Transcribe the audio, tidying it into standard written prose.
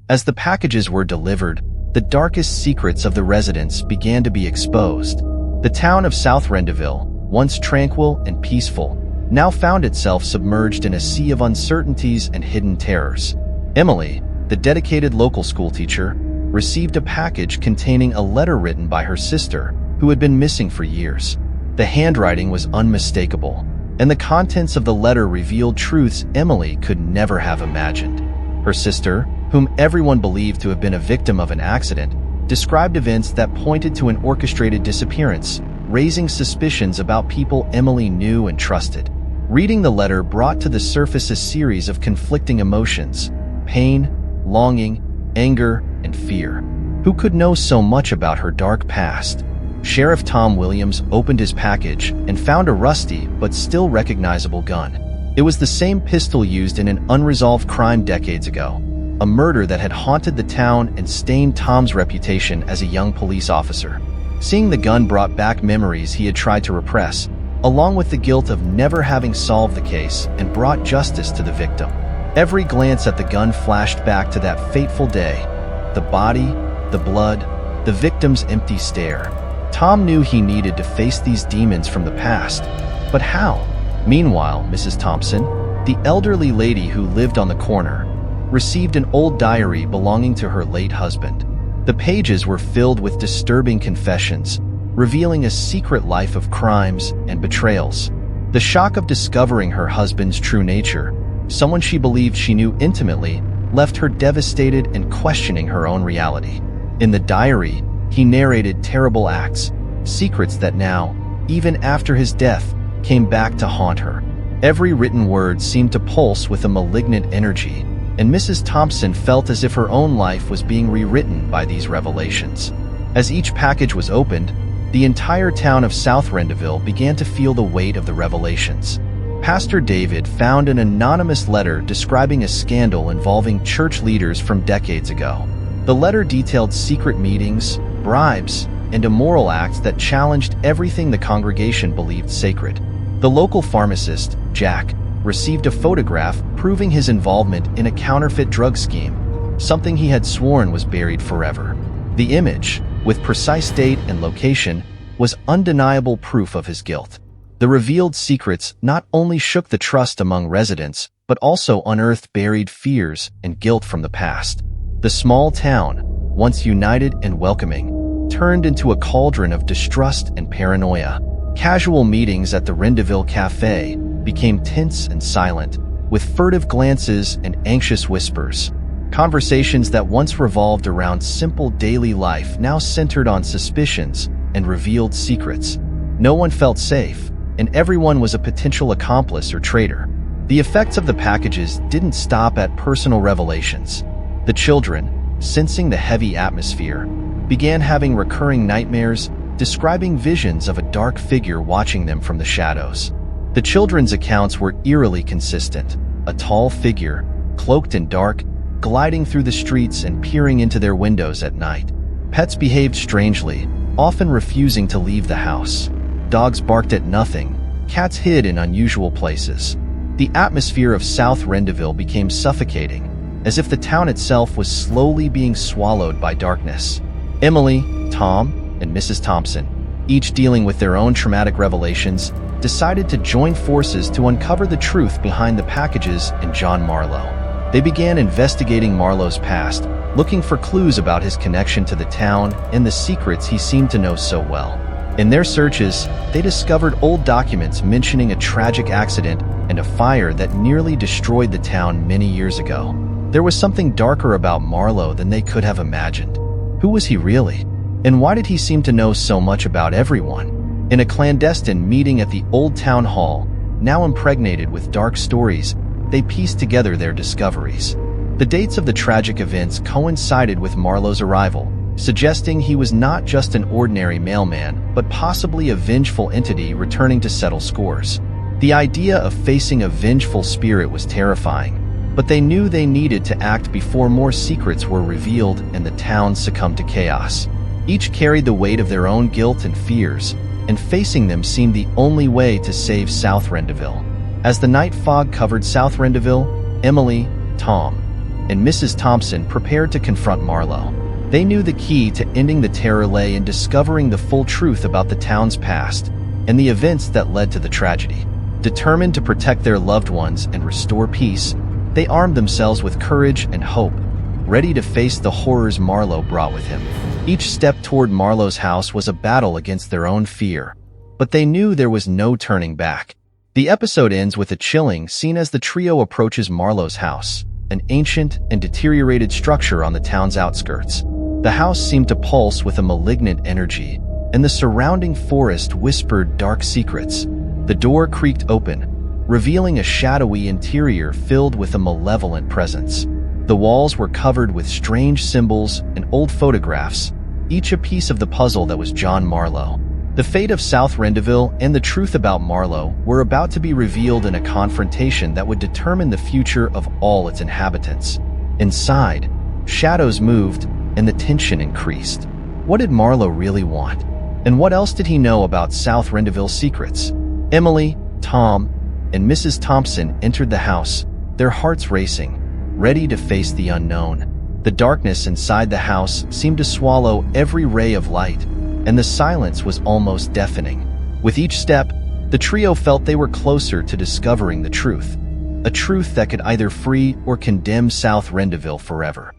As the packages were delivered, the darkest secrets of the residents began to be exposed. The town of South Rendivill, once tranquil and peaceful, now found itself submerged in a sea of uncertainties and hidden terrors. Emily, the dedicated local schoolteacher, received a package containing a letter written by her sister, who had been missing for years. The handwriting was unmistakable, and the contents of the letter revealed truths Emily could never have imagined. Her sister, whom everyone believed to have been a victim of an accident, described events that pointed to an orchestrated disappearance, raising suspicions about people Emily knew and trusted. Reading the letter brought to the surface a series of conflicting emotions: pain, longing, anger, and fear. Who could know so much about her dark past? Sheriff Tom Williams opened his package and found a rusty but still recognizable gun. It was the same pistol used in an unresolved crime decades ago, a murder that had haunted the town and stained Tom's reputation as a young police officer. Seeing the gun brought back memories he had tried to repress, along with the guilt of never having solved the case and brought justice to the victim. Every glance at the gun flashed back to that fateful day. The body, the blood, the victim's empty stare. Tom knew he needed to face these demons from the past. But how? Meanwhile, Mrs. Thompson, the elderly lady who lived on the corner, received an old diary belonging to her late husband. The pages were filled with disturbing confessions, revealing a secret life of crimes and betrayals. The shock of discovering her husband's true nature, someone she believed she knew intimately, left her devastated and questioning her own reality. In the diary, he narrated terrible acts, secrets that now, even after his death, came back to haunt her. Every written word seemed to pulse with a malignant energy, and Mrs. Thompson felt as if her own life was being rewritten by these revelations. As each package was opened, the entire town of South Rendivill began to feel the weight of the revelations. Pastor David found an anonymous letter describing a scandal involving church leaders from decades ago. The letter detailed secret meetings, bribes, and immoral acts that challenged everything the congregation believed sacred. The local pharmacist, Jack, received a photograph proving his involvement in a counterfeit drug scheme, something he had sworn was buried forever. The image, with precise date and location, was undeniable proof of his guilt. The revealed secrets not only shook the trust among residents, but also unearthed buried fears and guilt from the past. The small town, once united and welcoming, turned into a cauldron of distrust and paranoia. Casual meetings at the Rendivill Cafe became tense and silent, with furtive glances and anxious whispers. Conversations that once revolved around simple daily life now centered on suspicions and revealed secrets. No one felt safe, and everyone was a potential accomplice or traitor. The effects of the packages didn't stop at personal revelations. The children, sensing the heavy atmosphere, began having recurring nightmares, describing visions of a dark figure watching them from the shadows. The children's accounts were eerily consistent: a tall figure, cloaked in dark, gliding through the streets and peering into their windows at night. Pets behaved strangely, often refusing to leave the house. Dogs barked at nothing, cats hid in unusual places. The atmosphere of South Rendivill became suffocating, as if the town itself was slowly being swallowed by darkness. Emily, Tom, and Mrs. Thompson, each dealing with their own traumatic revelations, decided to join forces to uncover the truth behind the packages and John Marlowe. They began investigating Marlowe's past, looking for clues about his connection to the town and the secrets he seemed to know so well. In their searches, they discovered old documents mentioning a tragic accident and a fire that nearly destroyed the town many years ago. There was something darker about Marlowe than they could have imagined. Who was he really? And why did he seem to know so much about everyone? In a clandestine meeting at the old town hall, now impregnated with dark stories, they pieced together their discoveries. The dates of the tragic events coincided with Marlowe's arrival, suggesting he was not just an ordinary mailman, but possibly a vengeful entity returning to settle scores. The idea of facing a vengeful spirit was terrifying, but they knew they needed to act before more secrets were revealed and the town succumbed to chaos. Each carried the weight of their own guilt and fears, and facing them seemed the only way to save South Rendivill. As the night fog covered South Rendivill, Emily, Tom, and Mrs. Thompson prepared to confront Marlowe. They knew the key to ending the terror lay in discovering the full truth about the town's past and the events that led to the tragedy. Determined to protect their loved ones and restore peace, they armed themselves with courage and hope, ready to face the horrors Marlowe brought with him. Each step toward Marlowe's house was a battle against their own fear, but they knew there was no turning back. The episode ends with a chilling scene as the trio approaches Marlowe's house, an ancient and deteriorated structure on the town's outskirts. The house seemed to pulse with a malignant energy, and the surrounding forest whispered dark secrets. The door creaked open, revealing a shadowy interior filled with a malevolent presence. The walls were covered with strange symbols and old photographs, each a piece of the puzzle that was John Marlowe. The fate of South Rendivill and the truth about Marlowe were about to be revealed in a confrontation that would determine the future of all its inhabitants. Inside, shadows moved and the tension increased. What did Marlowe really want? And what else did he know about South Rendivill's secrets? Emily, Tom, and Mrs. Thompson entered the house, their hearts racing, ready to face the unknown. The darkness inside the house seemed to swallow every ray of light, and the silence was almost deafening. With each step, the trio felt they were closer to discovering the truth, a truth that could either free or condemn South Rendivill forever.